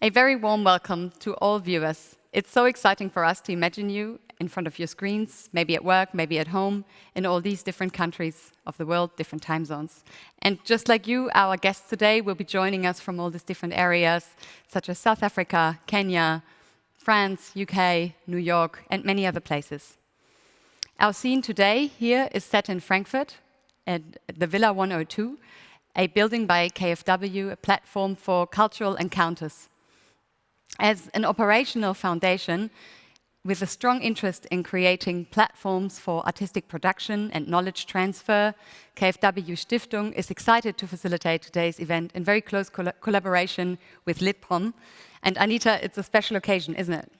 A very warm welcome to all viewers. It's so exciting for us to imagine you in front of your screens, maybe at work, maybe at home, in all these different countries of the world, different time zones. And just like you, our guests today will be joining us from all these different areas, such as South Africa, Kenya, France, UK, New York, and many other places. Our scene today here is set in Frankfurt at the Villa 102, a building by KfW, a platform for cultural encounters. As an operational foundation, with a strong interest in creating platforms for artistic production and knowledge transfer, KfW Stiftung is excited to facilitate today's event in very close collaboration with Litprom. And Anita, it's a special occasion, isn't it?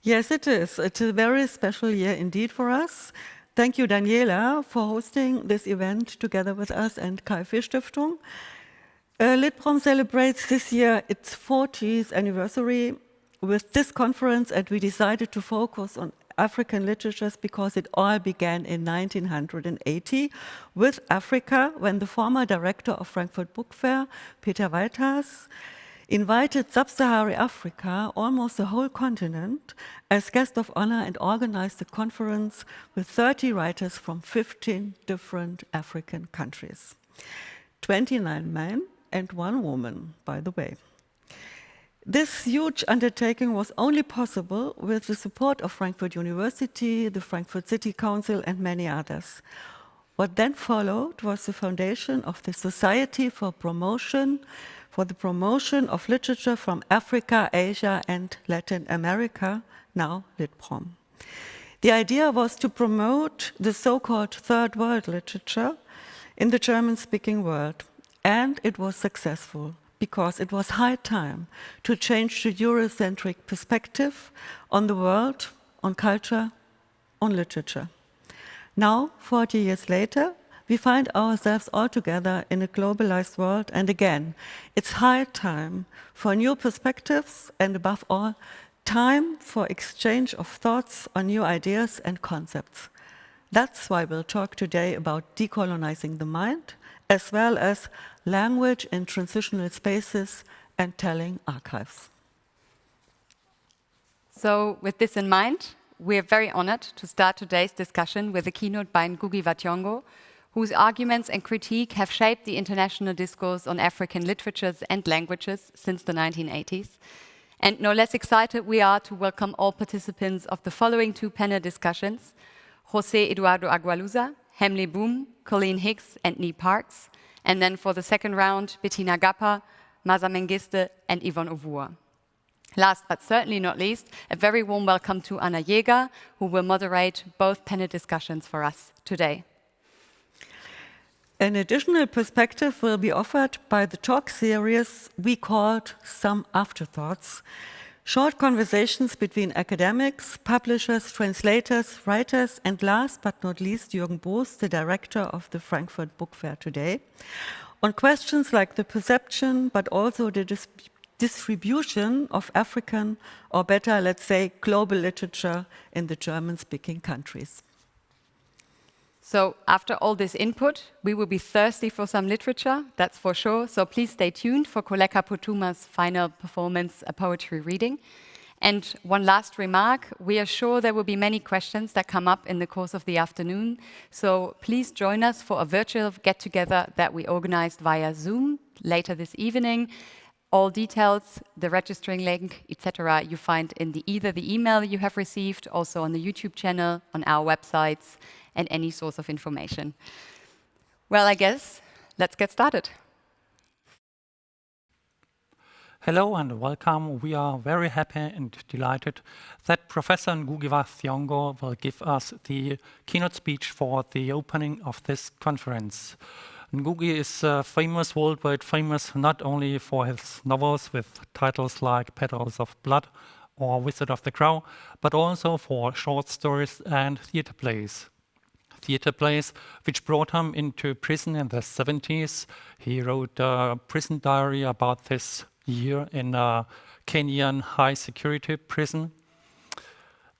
Yes, it is. It's a very special year indeed for us. Thank you, Daniela, for hosting this event together with us and KfW Stiftung. Litprom celebrates this year its 40th anniversary with this conference, and we decided to focus on African literatures because it all began in 1980 with Africa, when the former director of Frankfurt Book Fair, Peter Weithers, invited Sub-Saharan Africa, almost the whole continent, as guest of honor and organized a conference with 30 writers from 15 different African countries. 29 men and 1 woman, by the way. This huge undertaking was only possible with the support of Frankfurt University, the Frankfurt City Council, and many others. What then followed was the foundation of the Society for the Promotion of Literature from Africa, Asia, and Latin America, now Litprom. The idea was to promote the so-called Third World literature in the German-speaking world, and it was successful, because it was high time to change the Eurocentric perspective on the world, on culture, on literature. Now, 40 years later, we find ourselves all together in a globalized world, and again, it's high time for new perspectives and, above all, time for exchange of thoughts on new ideas and concepts. That's why we'll talk today about decolonizing the mind, as well as language in transitional spaces and telling archives. So with this in mind, we are very honored to start today's discussion with a keynote by Ngũgĩ Thiong'o, whose arguments and critique have shaped the international discourse on African literatures and languages since the 1980s. And no less excited we are to welcome all participants of the following 2 panel discussions: José Eduardo Agualusa, Hemley Boom, Colleen Hicks, and Nee Parks. And then for the second round, Bettina Gappa, Maza Mengiste, and Yvonne Ovur. Last but certainly not least, a very warm welcome to Anna Jäger, who will moderate both panel discussions for us today. An additional perspective will be offered by the talk series we called Some Afterthoughts. Short conversations between academics, publishers, translators, writers, and last but not least, Jürgen Boos, the director of the Frankfurt Book Fair today, on questions like the perception, but also the distribution of African, or better, let's say, global literature in the German-speaking countries. So after all this input, we will be thirsty for some literature, that's for sure. So please stay tuned for Koleka Putuma's final performance, a poetry reading. And one last remark, we are sure there will be many questions that come up in the course of the afternoon. So please join us for a virtual get-together that we organized via Zoom later this evening. All details, the registering link, etc., you find in either the email you have received, also on the YouTube channel, on our websites, and any source of information. Well, I guess, let's get started. Hello and welcome. We are very happy and delighted that Professor Ngũgĩ Thiong'o will give us the keynote speech for the opening of this conference. Ngũgĩ is famous, worldwide famous, not only for his novels with titles like Petals of Blood or Wizard of the Crow, but also for short stories and theater plays. Theater plays which brought him into prison in the 70s. He wrote a prison diary about this year in a Kenyan high security prison.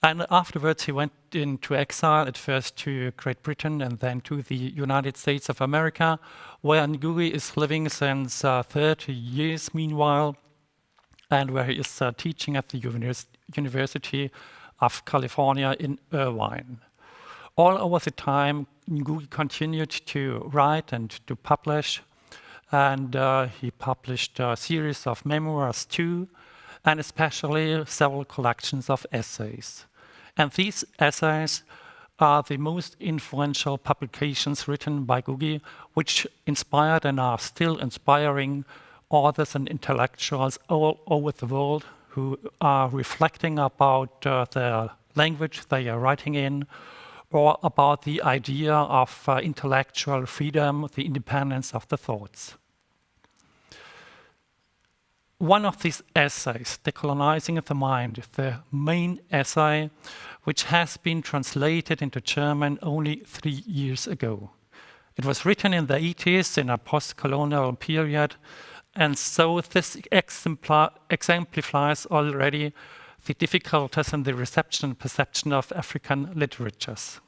And afterwards he went into exile, at first to Great Britain and then to the United States of America, where Ngũgĩ is living since 30 years meanwhile. and where he is teaching at the University of California in Irvine. All over the time, Ngũgĩ continued to write and to publish, and he published a series of memoirs too, and especially several collections of essays. And these essays are the most influential publications written by Ngũgĩ, which inspired and are still inspiring authors and intellectuals all over the world who are reflecting about the language they are writing in, or about the idea of intellectual freedom, the independence of the thoughts. One of these essays, Decolonising the Mind, the main essay, which has been translated into German only 3 years ago. It was written in the 80s in a post-colonial period, and so this exemplifies already the difficulties in the reception and perception of African literatures.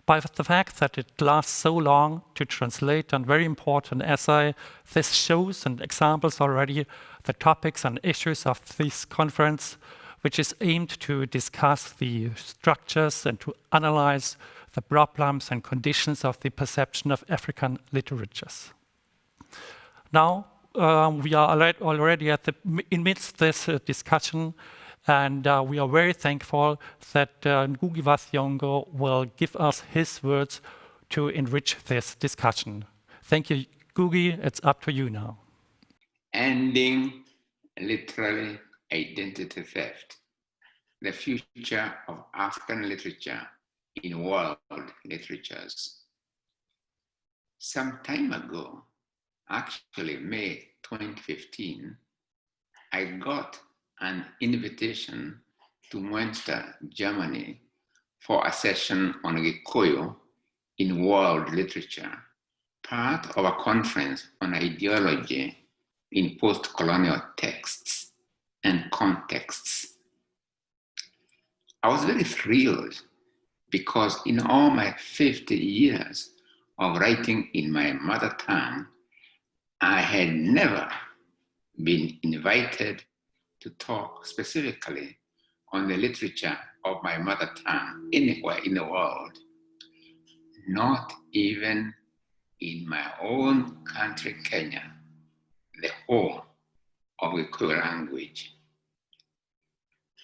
By the fact that it lasts so long to translate a very important essay, this shows and examples already the topics and issues of this conference, which is aimed to discuss the structures and to analyze the problems and conditions of the perception of African literatures. Now, we are already in midst this discussion, and we are very thankful that Ngũgĩ Thiong'o will give us his words to enrich this discussion. Thank you, Ngũgĩ. It's up to you now. Ending literary identity theft, the future of African literature in world literatures. Some time ago, actually May 2015, I got an invitation to München, Germany, for a session on Gikuyu in world literature, part of a conference on ideology in post-colonial texts and contexts. I was very thrilled because in all my 50 years of writing in my mother tongue, I had never been invited to talk specifically on the literature of my mother tongue anywhere in the world, not even in my own country, Kenya, the home of the Gikuyu language.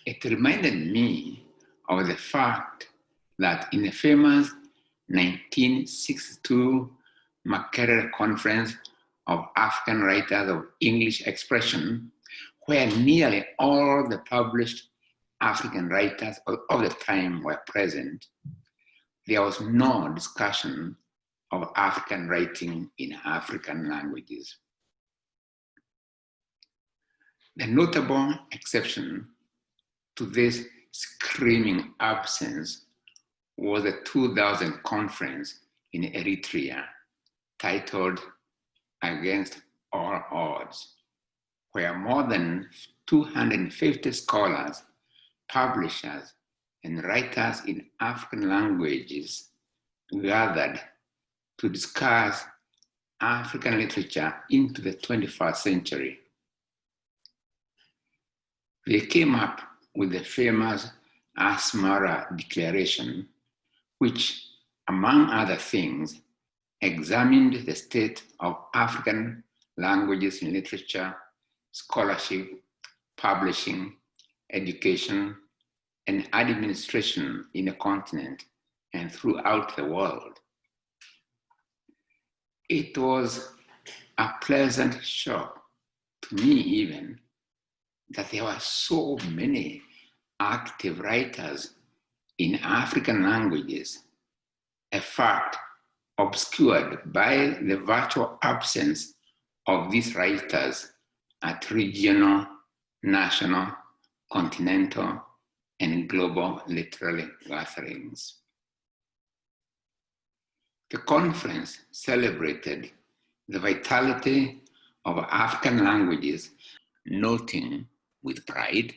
It reminded me of the fact that in the famous 1962 Makerere Conference of African Writers of English Expression, where nearly all the published African writers of the time were present, there was no discussion of African writing in African languages. The notable exception to this screaming absence was the 2000 conference in Eritrea titled Against All Odds, where more than 250 scholars, publishers, and writers in African languages gathered to discuss African literature into the 21st century. They came up with the famous Asmara Declaration, which, among other things, examined the state of African languages in literature, scholarship, publishing, education, and administration in the continent and throughout the world. It was a pleasant shock to me even that there were so many active writers in African languages, a fact obscured by the virtual absence of these writers at regional, national, continental, and global literary gatherings. The conference celebrated the vitality of African languages, noting with pride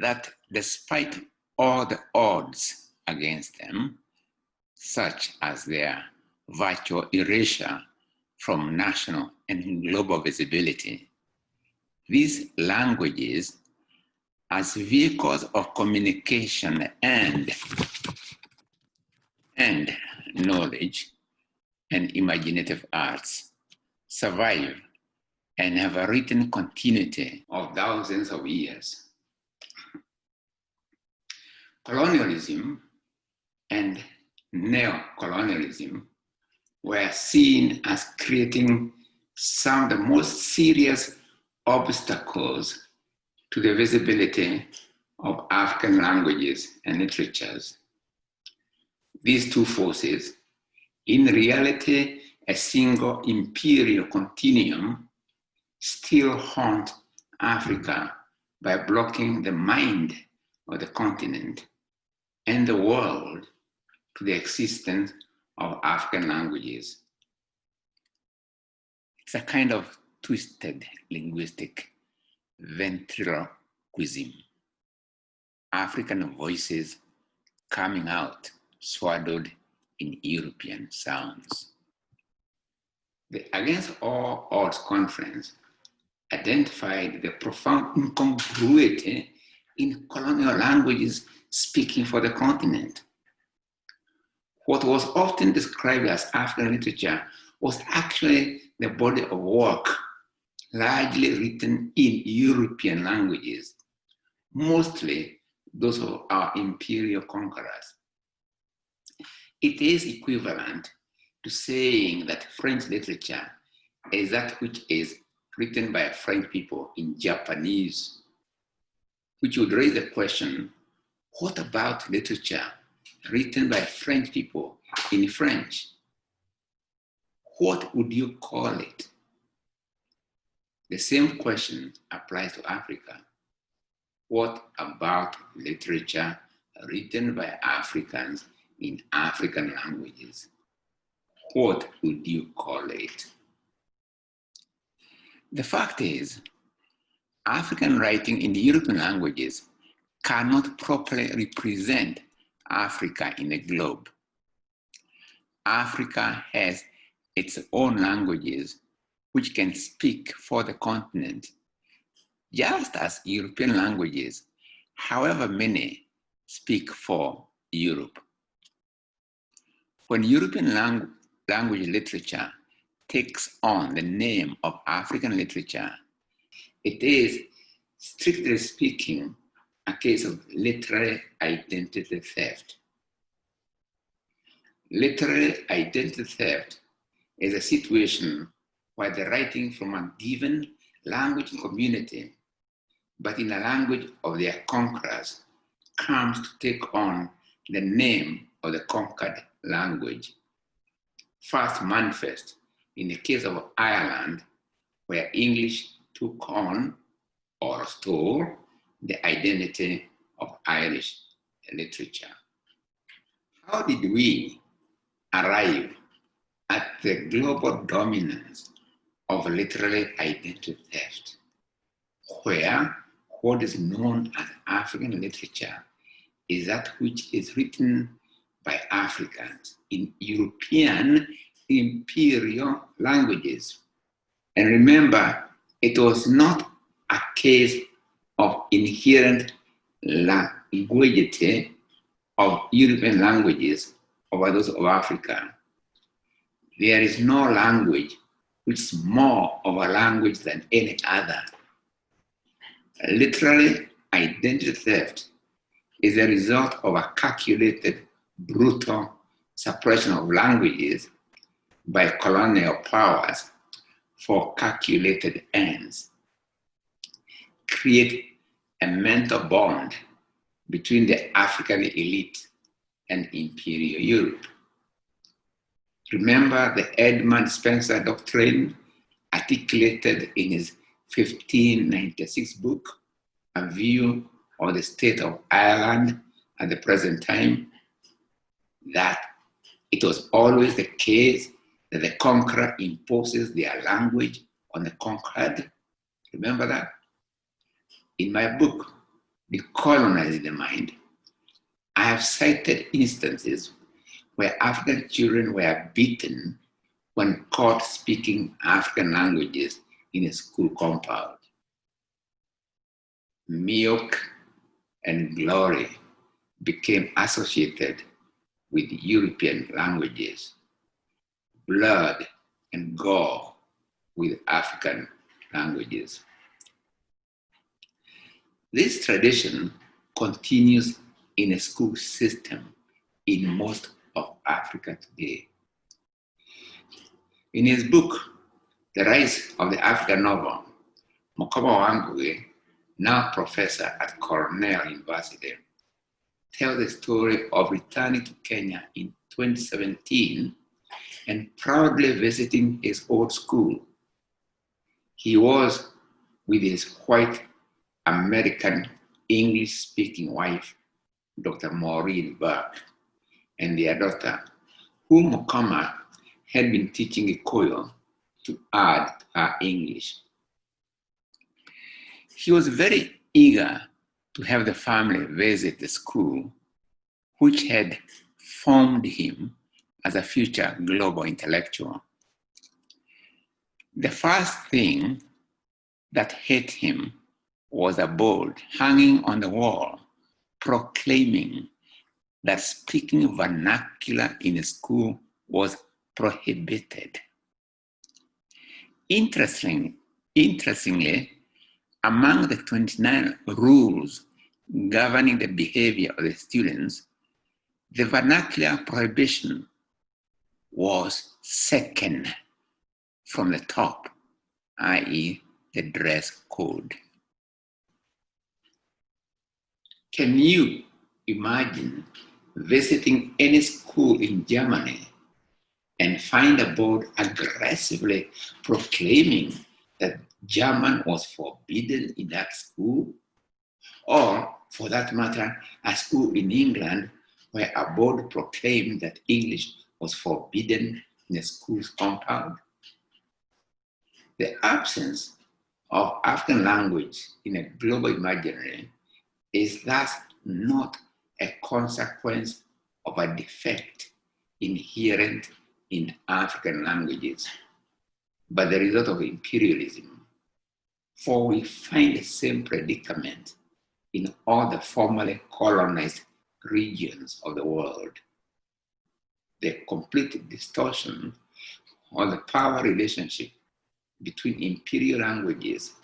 that despite all the odds against them, such as their virtual erasure from national and global visibility, these languages as vehicles of communication and knowledge and imaginative arts survive and have a written continuity of thousands of years. Colonialism and neo-colonialism were seen as creating some of the most serious obstacles to the visibility of African languages and literatures. These two forces, in reality a single imperial continuum, still haunt Africa by blocking the mind of the continent and the world to the existence of African languages. It's a kind of twisted linguistic ventriloquism. African voices coming out swaddled in European sounds. The Against All Odds Conference identified the profound incongruity in colonial languages speaking for the continent. What was often described as African literature was actually the body of work largely written in European languages, mostly those of our imperial conquerors. It is equivalent to saying that French literature is that which is written by French people in Japanese, which would raise the question, what about literature written by French people in French? What would you call it? The same question applies to Africa. What about literature written by Africans in African languages? What would you call it? The fact is, African writing in the European languages cannot properly represent Africa in the globe. Africa has its own languages which can speak for the continent, just as European languages, however many, speak for Europe. When European language literature takes on the name of African literature, it is, strictly speaking, a case of literary identity theft. Literary identity theft is a situation where the writing from a given language community, but in a language of their conquerors, comes to take on the name of the conquered language. First manifest in the case of Ireland, where English took on or stole the identity of Irish literature. How did we arrive at the global dominance of literary identity theft, where what is known as African literature is that which is written by Africans in European imperial languages? And remember, it was not a case of inherent languagity of European languages over those of Africa. There is no language which is more of a language than any other. Literary identity theft is a result of a calculated, brutal suppression of languages by colonial powers for calculated ends. Create a mental bond between the African elite and imperial Europe. Remember the Edmund Spencer doctrine articulated in his 1596 book, A View of the State of Ireland at the present time, that it was always the case that the conqueror imposes their language on the conquered. Remember that? In my book, Decolonizing the Mind, I have cited instances where African children were beaten when caught speaking African languages in a school compound. milk, and glory became associated with European languages, blood and gore with African languages. This tradition continues in a school system in most of Africa today. In his book, The Rise of the African Novel, Ngũgĩ, now professor at Cornell University, tells the story of returning to Kenya in 2017 and proudly visiting his old school. He was with his white American English-speaking wife, Dr. Maureen Burke, and their daughter, whom Mukama had been teaching Gikuyu to add her English. He was very eager to have the family visit the school, which had formed him as a future global intellectual. The first thing that hit him was a board hanging on the wall proclaiming that speaking vernacular in a school was prohibited. Interestingly, among the 29 rules governing the behavior of the students, the vernacular prohibition was second from the top, i.e., the dress code. Can you imagine visiting any school in Germany and find a board aggressively proclaiming that German was forbidden in that school? Or, for that matter, a school in England where a board proclaimed that English was forbidden in the school's compound? The absence of African language in a global imaginary is thus not a consequence of a defect inherent in African languages, but the result of imperialism. For we find the same predicament in all the formerly colonized regions of the world. The complete distortion of the power relationship between imperial languages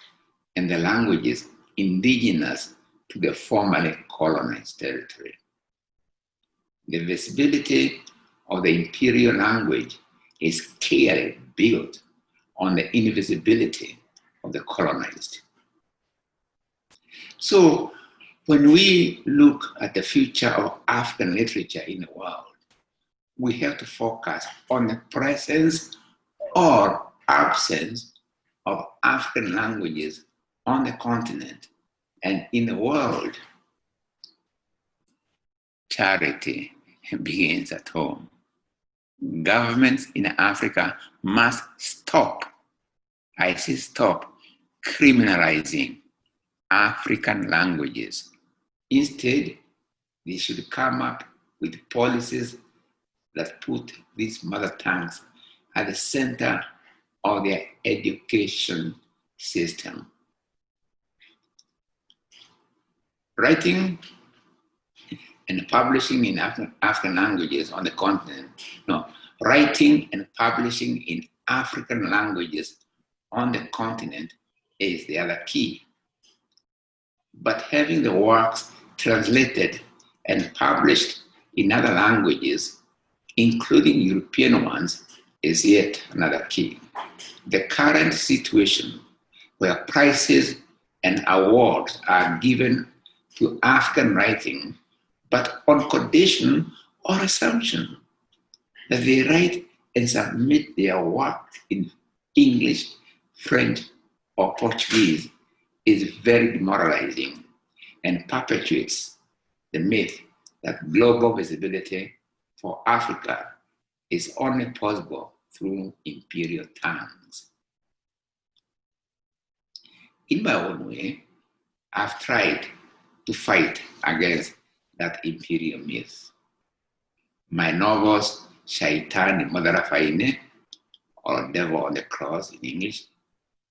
and the languages indigenous to the formerly colonized territory. The visibility of the imperial language is clearly built on the invisibility of the colonized. So, when we look at the future of African literature in the world, we have to focus on the presence or absence of African languages on the continent and in the world. Charity begins at home. Governments in Africa must stop, I say stop, criminalizing African languages. Instead, they should come up with policies that put these mother tongues at the center of their education system. Writing and publishing in African languages on the continent, writing and publishing in African languages on the continent is the other key. But having the works translated and published in other languages, including European ones, is yet another key. The current situation where prizes and awards are given to African writing, but on condition or assumption that they write and submit their work in English, French, or Portuguese, is very demoralizing and perpetuates the myth that global visibility for Africa is only possible through imperial tongues. In my own way, I've tried to fight against that imperial myth. My novels, Shaitani Madarafaine, or Devil on the Cross in English,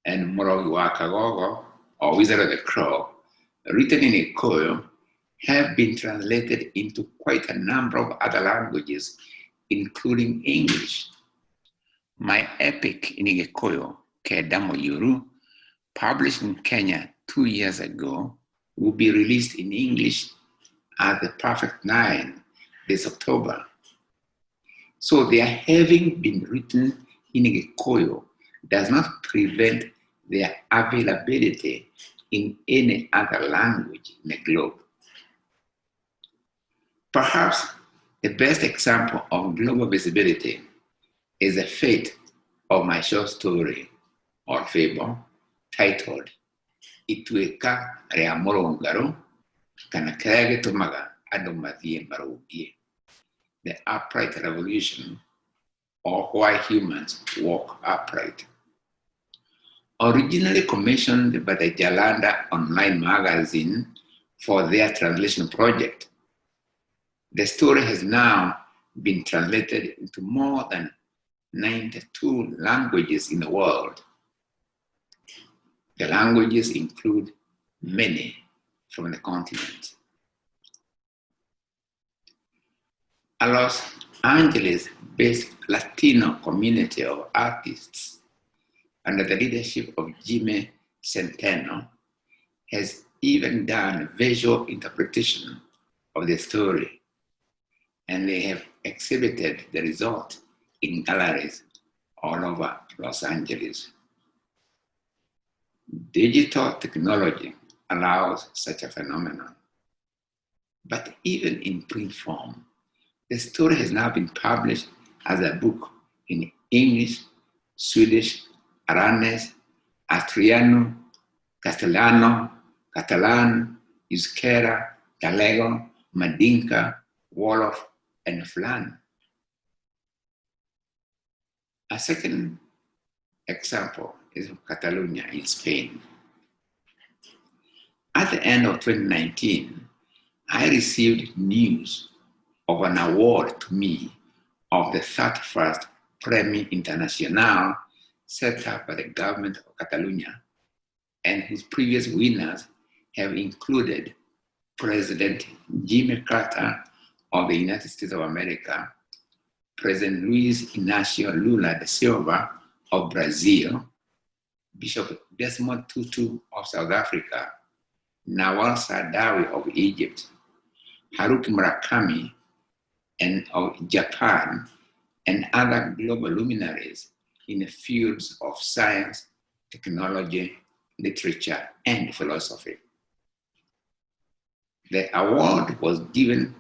and Morogi Wakagogo, or Wizard of the Crow, written in Gĩkũyũ have been translated into quite a number of other languages, including English. My epic in Gĩkũyũ, Kedamo Yuru, published in Kenya 2 years ago, will be released in English as The Perfect Nine this October. So their having been written in Gĩkũyũ does not prevent their availability in any other language in the globe. Perhaps the best example of global visibility is the fate of my short story or fable titled Ituĩka rĩa Mũrũngarũ kana kĩrĩa gĩtũmaga andũ mathiĩ marũngiĩ, The Upright Revolution, or Why Humans Walk Upright. Originally commissioned by the Jalanda online magazine for their translation project, the story has now been translated into more than 92 languages in the world. The languages include many from the continent. A Los Angeles-based Latino community of artists under the leadership of Jimmy Centeno has even done visual interpretation of the story, and they have exhibited the result in galleries all over Los Angeles. Digital technology allows such a phenomenon. But even in print form, the story has now been published as a book in English, Swedish, Aranese, Asturiano, Castellano, Catalan, Euskera, Gallego, Mandinka, Wolof, and Flan. A second example is from Catalonia in Spain. At the end of 2019, I received news of an award to me of the 31st Premi Internacional set up by the government of Catalonia, and whose previous winners have included President Jimmy Carter of the United States of America, President Luiz Inácio Lula da Silva of Brazil, Bishop Desmond Tutu of South Africa, Nawal Saadawi of Egypt, Haruki Murakami and of Japan, and other global luminaries in the fields of science, technology, literature, and philosophy. The award was given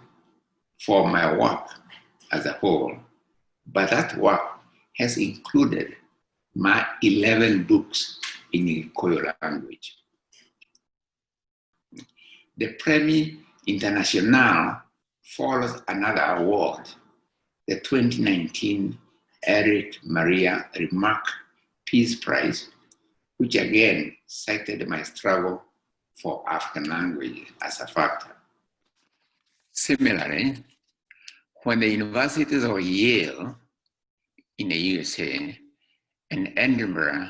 for my work as a whole, but that work has included my 11 books in the Gĩkũyũ language. The Premi Internacional follows another award, the 2019 Eric Maria Remarque Peace Prize, which again cited my struggle for African language as a factor. Similarly, when the universities of Yale in the USA and Edinburgh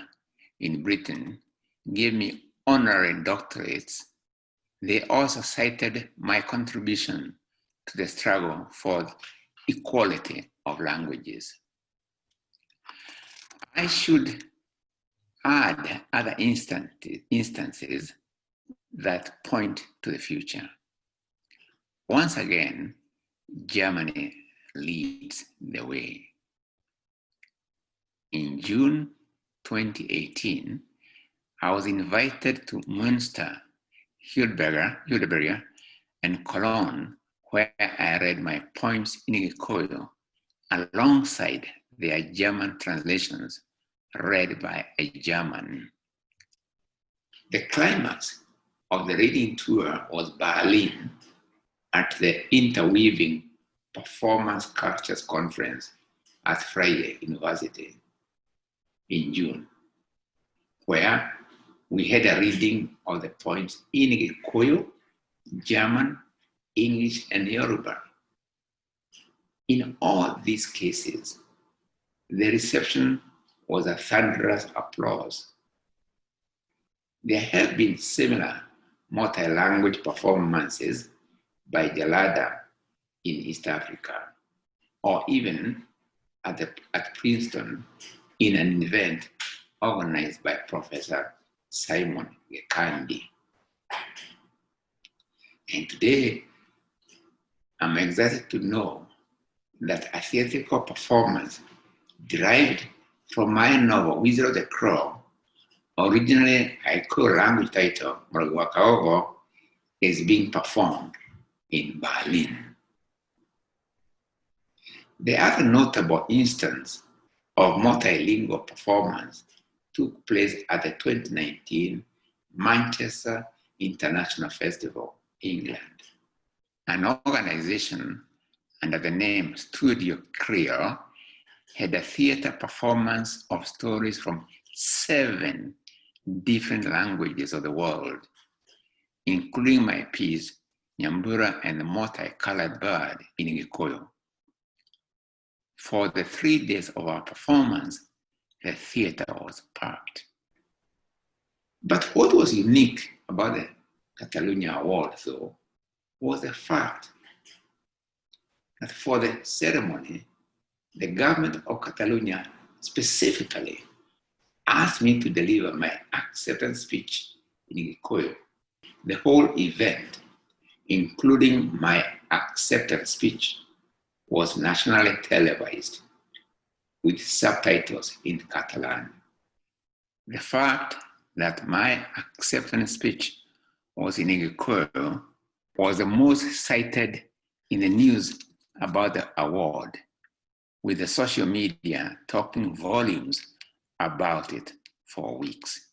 in Britain gave me honorary doctorates, they also cited my contribution to the struggle for equality of languages. I should add other instances that point to the future. Once again, Germany leads the way. In June 2018, I was invited to Münster, Heidelberg, and Cologne, where I read my poems in Gĩkũyũ alongside their German translations read by a German. The climax of the reading tour was Berlin at the Interweaving Performance Cultures Conference at Freie University in June, where we had a reading of the poems in Gĩkũyũ, German, English, and Yoruba. In all these cases, the reception was a thunderous applause. There have been similar multi-language performances by Jalada in East Africa, or even at Princeton in an event organized by Professor Simon Gekandi. And today, I'm excited to know that a theatrical performance derived from my novel, Wizard of the Crow, originally a co-language title, Mragwakaogo, is being performed in Berlin. The other notable instance of multilingual performance took place at the 2019 Manchester International Festival, England. An organization under the name Studio Creole had a theater performance of stories from 7 different languages of the world, including my piece, Nyambura and the Multicolored Bird in Gikuyu. For the 3 days of our performance, the theater was packed. But what was unique about the Catalonia Award, though, was the fact that for the ceremony, the government of Catalonia specifically asked me to deliver my acceptance speech in Gikuyu. The whole event, including my acceptance speech, was nationally televised with subtitles in Catalan. The fact that my acceptance speech was in Gikuyu was the most cited in the news about the award, with the social media talking volumes about it for weeks.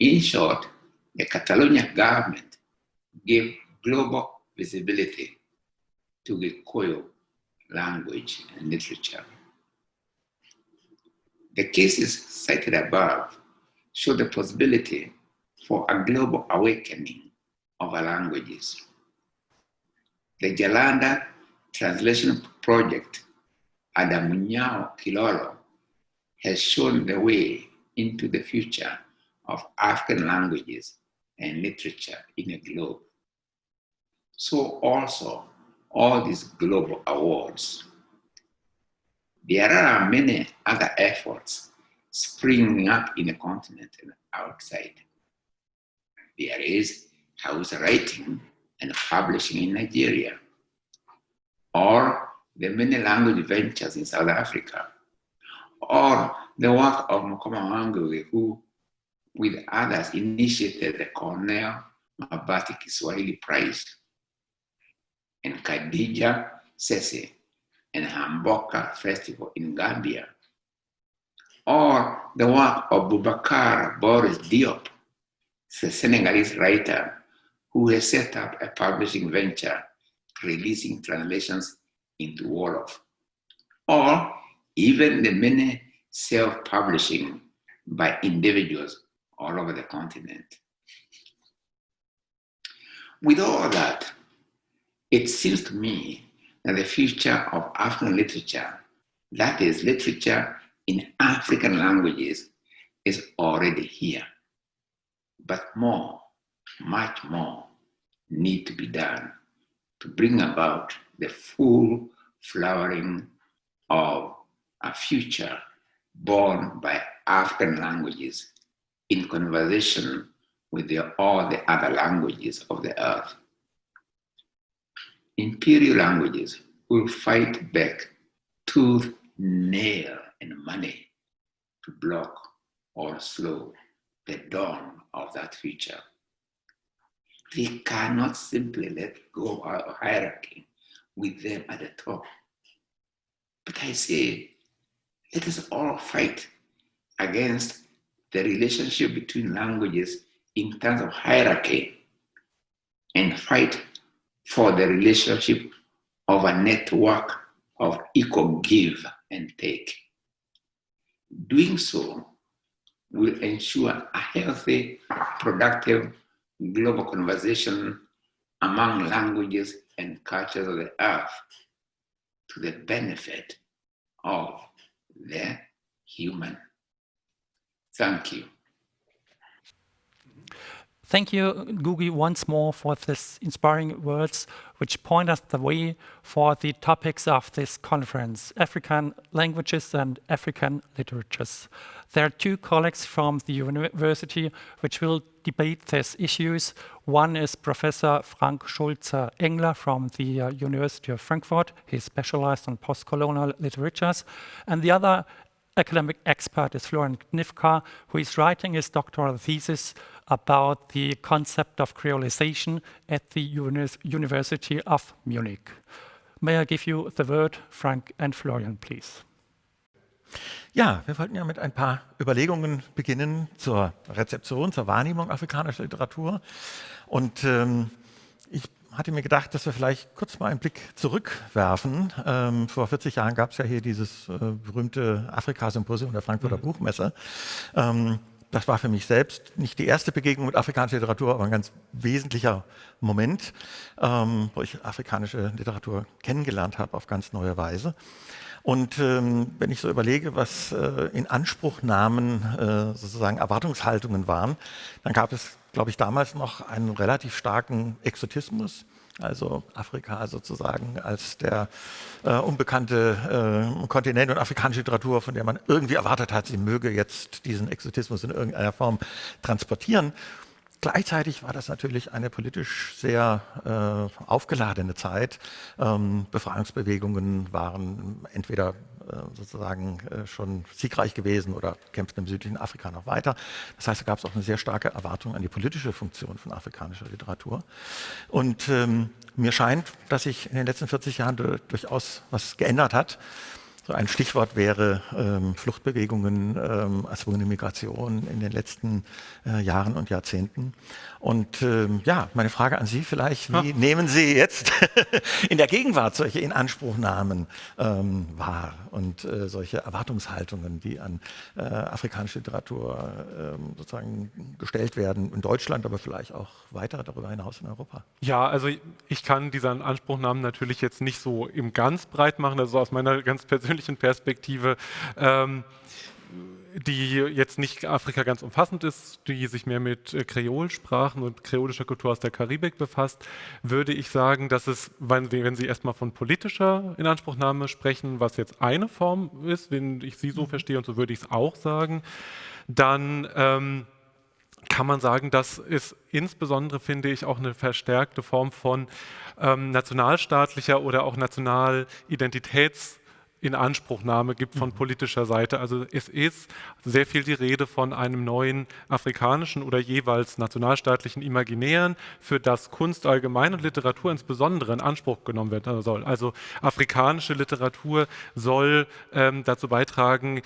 In short, the Catalonia government gave global visibility to Gikuyu language and literature. The cases cited above show the possibility for a global awakening of our languages. The Jalanda Translation Project at the Munyao Kilolo has shown the way into the future of African languages and literature in the globe. So also all these global awards. There are many other efforts springing up in the continent and outside. There is house writing and publishing in Nigeria, or the many language ventures in South Africa, or the work of Mukoma Ngũgĩ, who, with others, initiated the Cornell Mabati Kiswahili Prize, and Khadija Sese and Hamboka Festival in Gambia, or the work of Boubacar Boris Diop, the Senegalese writer who has set up a publishing venture releasing translations into Wolof, or even the many self-publishing by individuals all over the continent. With all that, it seems to me that the future of African literature, that is literature in African languages, is already here. But more, much more, need to be done to bring about the full flowering of a future born by African languages in conversation with all the other languages of the earth. Imperial languages will fight back tooth, nail, and money to block or slow the dawn of that future. They cannot simply let go of hierarchy with them at the top. But I say, let us all fight against the relationship between languages in terms of hierarchy and fight for the relationship of a network of equal give and take. Doing so will ensure a healthy, productive global conversation among languages and cultures of the earth to the benefit of the human. Thank you. Thank you, Ngũgĩ, once more for these inspiring words which point us the way for the topics of this conference, African languages and African literatures. There are two colleagues from the university which will debate these issues. One is Professor Frank Schulze-Engler from the University of Frankfurt. He specialized on post-colonial literatures. And the other academic expert is Florian Kniffka, who is writing his doctoral thesis about the concept of creolization at the University of Munich. May I give you the word, Frank and Florian, please. Ja, wir wollten ja mit ein paar Überlegungen beginnen zur Rezeption, zur Wahrnehmung afrikanischer Literatur. Und ich hatte mir gedacht, dass wir vielleicht kurz mal einen Blick zurückwerfen. Vor 40 Jahren gab es ja hier dieses berühmte Afrika-Symposium der Frankfurter Buchmesse. Das war für mich selbst nicht die erste Begegnung mit afrikanischer Literatur, aber ein ganz wesentlicher Moment, wo ich afrikanische Literatur kennengelernt habe auf ganz neue Weise. Und wenn ich so überlege, was in Anspruchnahmen sozusagen Erwartungshaltungen waren, dann gab es, glaube ich, damals noch einen relativ starken Exotismus. Also Afrika sozusagen als der unbekannte Kontinent und afrikanische Literatur, von der man irgendwie erwartet hat, sie möge jetzt diesen Exotismus in irgendeiner Form transportieren. Gleichzeitig war das natürlich eine politisch sehr aufgeladene Zeit. Befreiungsbewegungen waren entweder sozusagen schon siegreich gewesen oder kämpften im südlichen Afrika noch weiter. Das heißt, da gab es auch eine sehr starke Erwartung an die politische Funktion von afrikanischer Literatur. Und mir scheint, dass sich in den letzten 40 Jahren durchaus was geändert hat. So ein Stichwort wäre Fluchtbewegungen, erzwungene Migration in den letzten Jahren und Jahrzehnten. Und ja, meine Frage an Sie vielleicht, wie nehmen Sie jetzt in der Gegenwart solche Inanspruchnahmen wahr und solche Erwartungshaltungen, die an afrikanische Literatur sozusagen gestellt werden in Deutschland, aber vielleicht auch weiter darüber hinaus in Europa? Ja, also ich kann diese Anspruchnahmen natürlich jetzt nicht so im ganz breit machen, also aus meiner ganz persönlichen Perspektive, die jetzt nicht Afrika ganz umfassend ist, die sich mehr mit Kreolsprachen und kreolischer Kultur aus der Karibik befasst, würde ich sagen, dass es, wenn Sie erstmal von politischer Inanspruchnahme sprechen, was jetzt eine Form ist, wenn ich Sie so verstehe und so würde ich es auch sagen, dann kann man sagen, dass es insbesondere, finde ich, auch eine verstärkte Form von nationalstaatlicher oder auch Nationalidentitätsinanspruchnahme gibt von politischer Seite. Also es ist sehr viel die Rede von einem neuen afrikanischen oder jeweils nationalstaatlichen Imaginären, für das Kunst allgemein und Literatur insbesondere in Anspruch genommen werden soll. Also afrikanische Literatur soll dazu beitragen,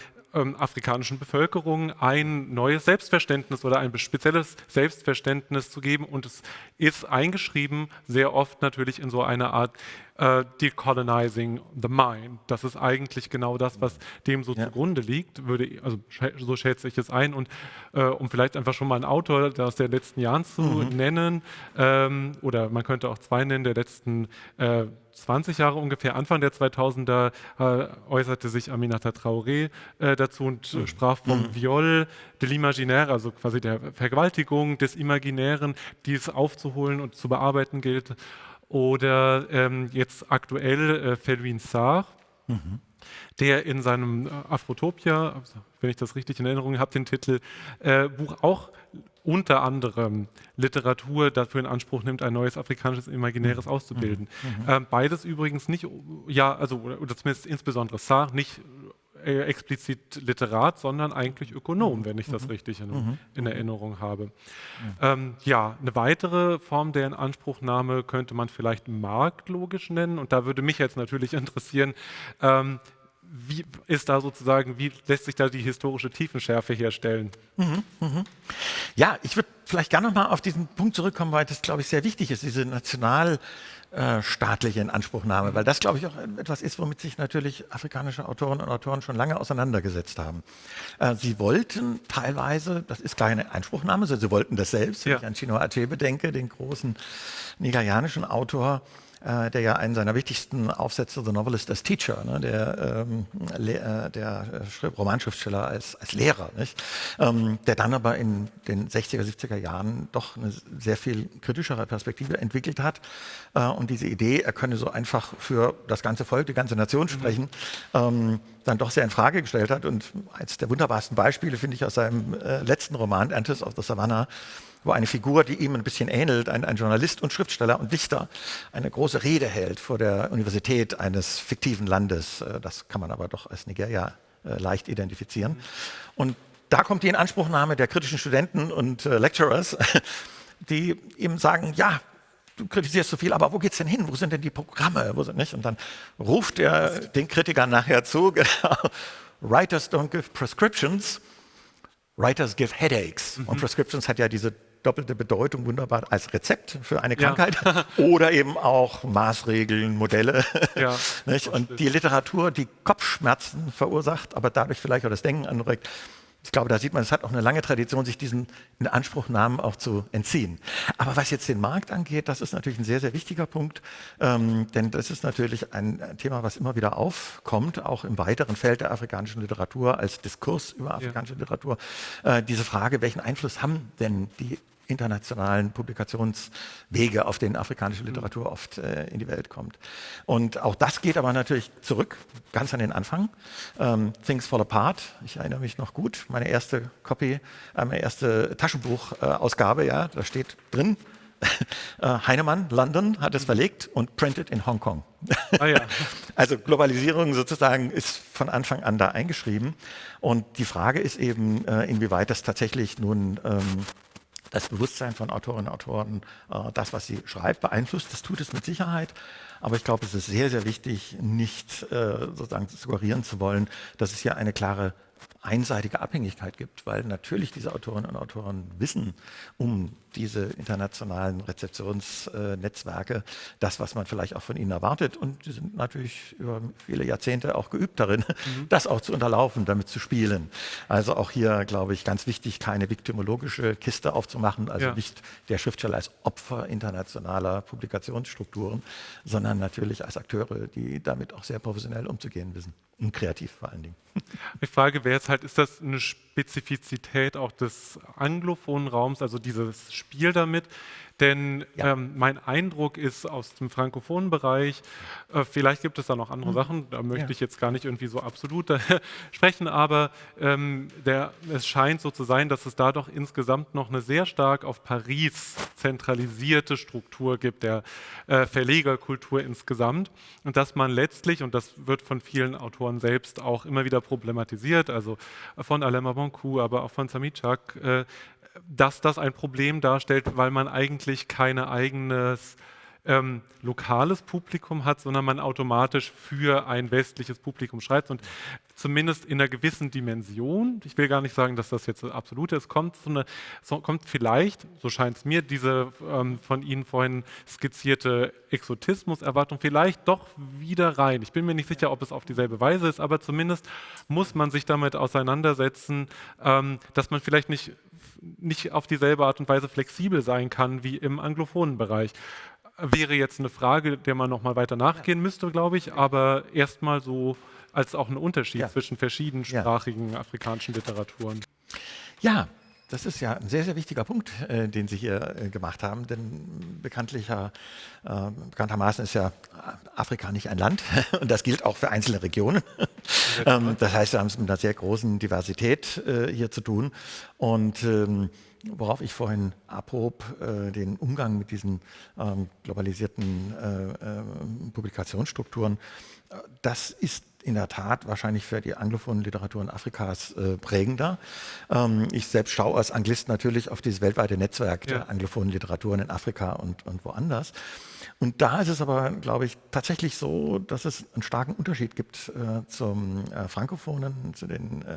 afrikanischen Bevölkerung ein neues Selbstverständnis oder ein spezielles Selbstverständnis zu geben, und es ist eingeschrieben sehr oft natürlich in so einer Art Decolonising the Mind. Das ist eigentlich genau das, was dem so zugrunde liegt, also so schätze ich es ein. Und um vielleicht einfach schon mal einen Autor aus den letzten Jahren zu nennen, oder man könnte auch zwei nennen, der letzten 20 Jahre ungefähr, Anfang der 2000er äußerte sich Aminata Traoré dazu und sprach vom Viol de l'imaginaire, also quasi der Vergewaltigung des Imaginären, die es aufzuholen und zu bearbeiten gilt. Oder jetzt aktuell Felwine Sarr, der in seinem Afrotopia, wenn ich das richtig in Erinnerung habe, den Titel Buch auch unter anderem Literatur dafür in Anspruch nimmt, ein neues afrikanisches Imaginäres auszubilden. Beides übrigens nicht, oder zumindest insbesondere Sarr, nicht explizit Literat, sondern eigentlich Ökonom, wenn ich das richtig in Erinnerung habe. Ja, eine weitere Form der Inanspruchnahme könnte man vielleicht marktlogisch nennen, und da würde mich jetzt natürlich interessieren, wie ist da sozusagen, wie lässt sich da die historische Tiefenschärfe herstellen? Ja, ich würde vielleicht gerne noch mal auf diesen Punkt zurückkommen, weil das, glaube ich, sehr wichtig ist, diese nationalstaatliche Inanspruchnahme, weil das, glaube ich, auch etwas ist, womit sich natürlich afrikanische Autorinnen und Autoren schon lange auseinandergesetzt haben. Sie wollten teilweise, das ist keine Einspruchnahme, sie wollten das selbst, wenn ich an Chinua Achebe denke, den großen nigerianischen Autor, der ja einen seiner wichtigsten Aufsätze, The Novelist as Teacher, ne, der Romanschriftsteller als Lehrer, nicht? Der dann aber in den 60er, 70er Jahren doch eine sehr viel kritischere Perspektive entwickelt hat und diese Idee, er könne so einfach für das ganze Volk, die ganze Nation sprechen, dann doch sehr in Frage gestellt hat. Und eines der wunderbarsten Beispiele finde ich aus seinem letzten Roman, Antis of the Savannah, wo eine Figur, die ihm ein bisschen ähnelt, ein Journalist und Schriftsteller und Dichter, eine große Rede hält vor der Universität eines fiktiven Landes. Das kann man aber doch als Nigeria leicht identifizieren. Und da kommt die Inanspruchnahme der kritischen Studenten und Lecturers, die ihm sagen, ja, du kritisierst so viel, aber wo geht's denn hin? Wo sind denn die Programme? Wo sind nicht? Und dann ruft er den Kritikern nachher zu, genau, Writers don't give prescriptions, Writers give headaches. Und Prescriptions hat ja diese doppelte Bedeutung wunderbar als Rezept für eine Krankheit oder eben auch Maßregeln, Modelle. Ja, nicht? Und die Literatur, die Kopfschmerzen verursacht, aber dadurch vielleicht auch das Denken anregt. Ich glaube, da sieht man, es hat auch eine lange Tradition, sich diesen Inanspruchnahmen auch zu entziehen. Aber was jetzt den Markt angeht, das ist natürlich ein sehr, sehr wichtiger Punkt, denn das ist natürlich ein Thema, was immer wieder aufkommt, auch im weiteren Feld der afrikanischen Literatur, als Diskurs über afrikanische Literatur. Diese Frage, welchen Einfluss haben denn die internationalen Publikationswege, auf denen afrikanische Literatur oft in die Welt kommt. Und auch das geht aber natürlich zurück, ganz an den Anfang. Things Fall Apart, ich erinnere mich noch gut, meine erste Copy, meine erste Taschenbuchausgabe, ja, da steht drin, Heinemann, London, hat es verlegt und printed in Hongkong. Ah, ja. Also Globalisierung sozusagen ist von Anfang an da eingeschrieben. Und die Frage ist eben, inwieweit das tatsächlich nun das Bewusstsein von Autorinnen und Autoren, das, was sie schreibt, beeinflusst. Das tut es mit Sicherheit. Aber ich glaube, es ist sehr, sehr wichtig, nicht sozusagen suggerieren zu wollen, dass es hier eine klare einseitige Abhängigkeit gibt, weil natürlich diese Autorinnen und Autoren wissen um diese internationalen Rezeptionsnetzwerke, das, was man vielleicht auch von ihnen erwartet. Und sie sind natürlich über viele Jahrzehnte auch geübt darin, das auch zu unterlaufen, damit zu spielen. Also auch hier, glaube ich, ganz wichtig, keine viktimologische Kiste aufzumachen, also nicht der Schriftsteller als Opfer internationaler Publikationsstrukturen, sondern natürlich als Akteure, die damit auch sehr professionell umzugehen wissen. Und kreativ vor allen Dingen. Die Frage wäre jetzt halt, ist das eine Spezifizität auch des anglophonen Raums, also dieses Spiel damit? Denn mein Eindruck ist aus dem frankophonen Bereich, vielleicht gibt es da noch andere Sachen, da möchte ich jetzt gar nicht irgendwie so absolut sprechen, aber es scheint so zu sein, dass es da doch insgesamt noch eine sehr stark auf Paris zentralisierte Struktur gibt, der Verlegerkultur insgesamt. Und dass man letztlich, und das wird von vielen Autoren selbst auch immer wieder problematisiert, also von Alain Mabankou, aber auch von Samichak, dass das ein Problem darstellt, weil man eigentlich kein eigenes lokales Publikum hat, sondern man automatisch für ein westliches Publikum schreibt und zumindest in einer gewissen Dimension, ich will gar nicht sagen, dass das jetzt absolut ist, kommt vielleicht, so scheint es mir, diese von Ihnen vorhin skizzierte Exotismus-Erwartung vielleicht doch wieder rein. Ich bin mir nicht sicher, ob es auf dieselbe Weise ist, aber zumindest muss man sich damit auseinandersetzen, dass man vielleicht nicht auf dieselbe Art und Weise flexibel sein kann wie im anglophonen Bereich. Wäre jetzt eine Frage, der man noch mal weiter nachgehen müsste, glaube ich, aber erstmal so als auch ein Unterschied zwischen verschiedensprachigen afrikanischen Literaturen. Ja, das ist ja ein sehr, sehr wichtiger Punkt, den Sie hier gemacht haben, denn bekanntermaßen ist ja Afrika nicht ein Land und das gilt auch für einzelne Regionen. Das heißt, wir haben es mit einer sehr großen Diversität hier zu tun und worauf ich vorhin abhob, den Umgang mit diesen globalisierten Publikationsstrukturen, das ist in der Tat wahrscheinlich für die anglophonen Literaturen Afrikas prägender. Ich selbst schaue als Anglist natürlich auf dieses weltweite Netzwerk der anglophonen Literaturen in Afrika und woanders. Und da ist es aber, glaube ich, tatsächlich so, dass es einen starken Unterschied gibt zu den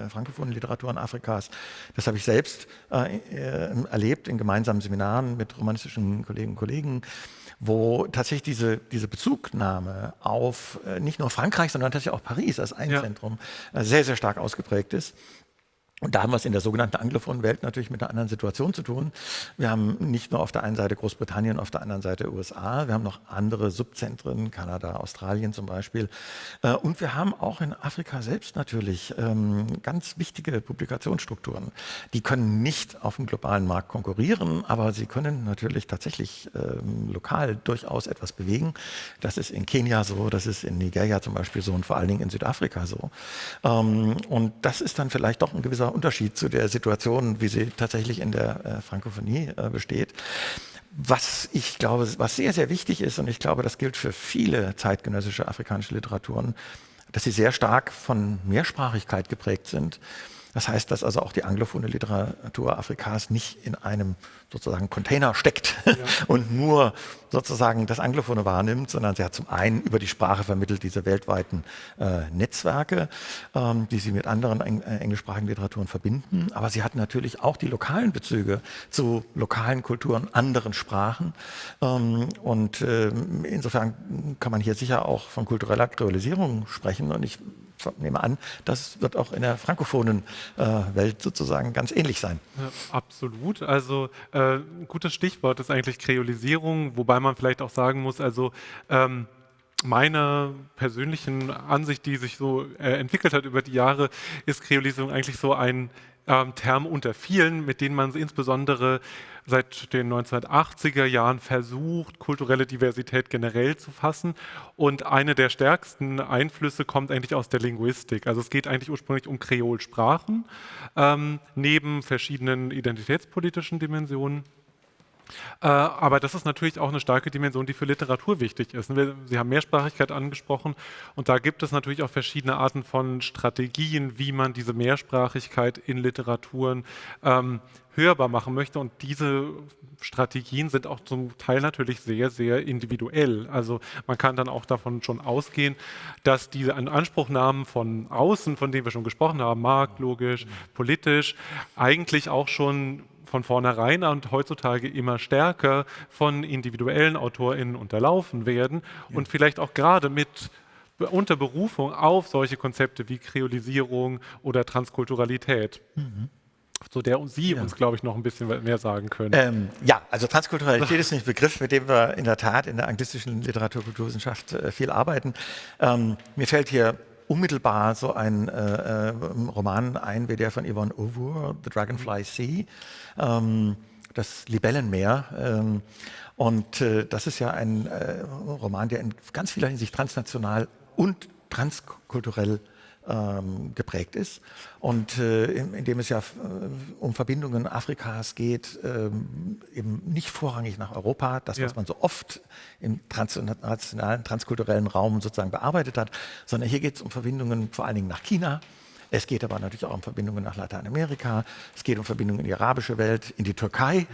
frankophonen Literaturen Afrikas. Das habe ich selbst erlebt in gemeinsamen Seminaren mit romanistischen Kolleginnen und Kollegen, wo tatsächlich diese Bezugnahme auf nicht nur Frankreich, sondern tatsächlich auch Paris als ein Zentrum sehr, sehr stark ausgeprägt ist. Und da haben wir es in der sogenannten anglophonen Welt natürlich mit einer anderen Situation zu tun. Wir haben nicht nur auf der einen Seite Großbritannien, auf der anderen Seite USA, wir haben noch andere Subzentren, Kanada, Australien zum Beispiel. Und wir haben auch in Afrika selbst natürlich ganz wichtige Publikationsstrukturen. Die können nicht auf dem globalen Markt konkurrieren, aber sie können natürlich tatsächlich lokal durchaus etwas bewegen. Das ist in Kenia so, das ist in Nigeria zum Beispiel so und vor allen Dingen in Südafrika so. Und das ist dann vielleicht doch ein gewisser Unterschied zu der Situation, wie sie tatsächlich in der Frankophonie besteht. Was ich glaube, was sehr, sehr wichtig ist, und ich glaube, das gilt für viele zeitgenössische afrikanische Literaturen, dass sie sehr stark von Mehrsprachigkeit geprägt sind. Das heißt, dass also auch die anglophone Literatur Afrikas nicht in einem sozusagen Container steckt und nur sozusagen das Anglophone wahrnimmt, sondern sie hat zum einen über die Sprache vermittelt diese weltweiten Netzwerke, die sie mit anderen englischsprachigen Literaturen verbinden, aber sie hat natürlich auch die lokalen Bezüge zu lokalen Kulturen, anderen Sprachen und insofern kann man hier sicher auch von kultureller Kreolisierung sprechen und ich nehme an, das wird auch in der frankophonen Welt sozusagen ganz ähnlich sein. Ja, absolut. Also ein gutes Stichwort ist eigentlich Kreolisierung, wobei man vielleicht auch sagen muss, also meine persönlichen Ansicht, die sich so entwickelt hat über die Jahre, ist Kreolisierung eigentlich so ein Term unter vielen, mit denen man insbesondere seit den 1980er Jahren versucht, kulturelle Diversität generell zu fassen. Und eine der stärksten Einflüsse kommt eigentlich aus der Linguistik. Also es geht eigentlich ursprünglich um Kreolsprachen, neben verschiedenen identitätspolitischen Dimensionen. Aber das ist natürlich auch eine starke Dimension, die für Literatur wichtig ist. Sie haben Mehrsprachigkeit angesprochen und da gibt es natürlich auch verschiedene Arten von Strategien, wie man diese Mehrsprachigkeit in Literaturen hörbar machen möchte. Und diese Strategien sind auch zum Teil natürlich sehr, sehr individuell. Also man kann dann auch davon schon ausgehen, dass diese Anspruchnahmen von außen, von denen wir schon gesprochen haben, marktlogisch, politisch, eigentlich auch schon von vornherein und heutzutage immer stärker von individuellen AutorInnen unterlaufen werden und vielleicht auch gerade unter Berufung auf solche Konzepte wie Kreolisierung oder Transkulturalität. Zu der Sie uns, glaube ich, noch ein bisschen mehr sagen können. Ja, also Transkulturalität ist ein Begriff, mit dem wir in der Tat in der anglistischen Literaturkulturwissenschaft viel arbeiten. Mir fällt hier unmittelbar so ein Roman ein, wie der von Yvonne O'Wur, The Dragonfly Sea, das Libellenmeer. Und das ist ja ein Roman, der in ganz vieler Hinsicht transnational und transkulturell geprägt ist und in dem es ja um Verbindungen Afrikas geht, eben nicht vorrangig nach Europa, das, was man so oft im transnationalen, transkulturellen Raum sozusagen bearbeitet hat, sondern hier geht es um Verbindungen vor allen Dingen nach China. Es geht aber natürlich auch um Verbindungen nach Lateinamerika, es geht um Verbindungen in die arabische Welt, in die Türkei.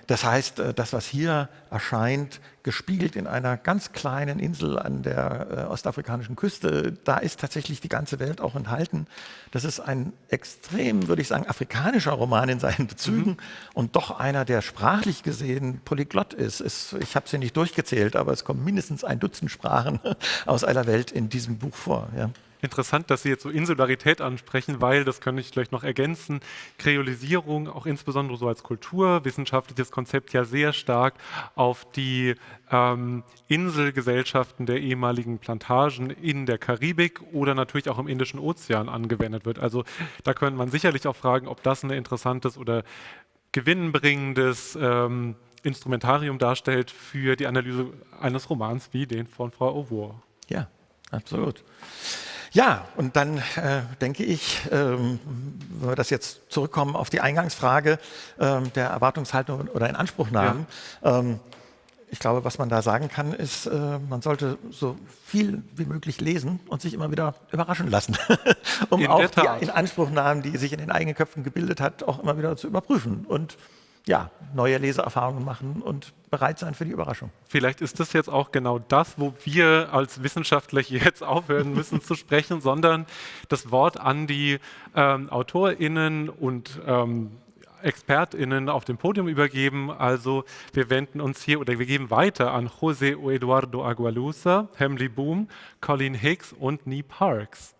Das heißt, das, was hier erscheint, gespiegelt in einer ganz kleinen Insel an der ostafrikanischen Küste, da ist tatsächlich die ganze Welt auch enthalten. Das ist ein extrem, würde ich sagen, afrikanischer Roman in seinen Bezügen und doch einer, der sprachlich gesehen polyglott ist. Ich habe sie nicht durchgezählt, aber es kommen mindestens 1 Dutzend Sprachen aus aller Welt in diesem Buch vor. Ja. Interessant, dass Sie jetzt so Insularität ansprechen, weil, das kann ich vielleicht noch ergänzen, Kreolisierung, auch insbesondere so als kulturwissenschaftliches Konzept, ja sehr stark auf die Inselgesellschaften der ehemaligen Plantagen in der Karibik oder natürlich auch im Indischen Ozean angewendet wird. Also da könnte man sicherlich auch fragen, ob das ein interessantes oder gewinnbringendes Instrumentarium darstellt für die Analyse eines Romans wie den von Frau O'Wur. Ja, absolut. Ja, und dann denke ich, wenn wir das jetzt zurückkommen auf die Eingangsfrage der Erwartungshaltung oder Inanspruchnahmen, ich glaube, was man da sagen kann, ist, man sollte so viel wie möglich lesen und sich immer wieder überraschen lassen, um auch die Inanspruchnahmen, die sich in den eigenen Köpfen gebildet hat, auch immer wieder zu überprüfen und ja, neue Leseerfahrungen machen und bereit sein für die Überraschung. Vielleicht ist das jetzt auch genau das, wo wir als Wissenschaftler jetzt aufhören müssen zu sprechen, sondern das Wort an die AutorInnen und ExpertInnen auf dem Podium übergeben. Also wir wenden uns hier oder wir geben weiter an José Eduardo Agualusa, Hemley Boom, Colleen Hicks und Nee Parks.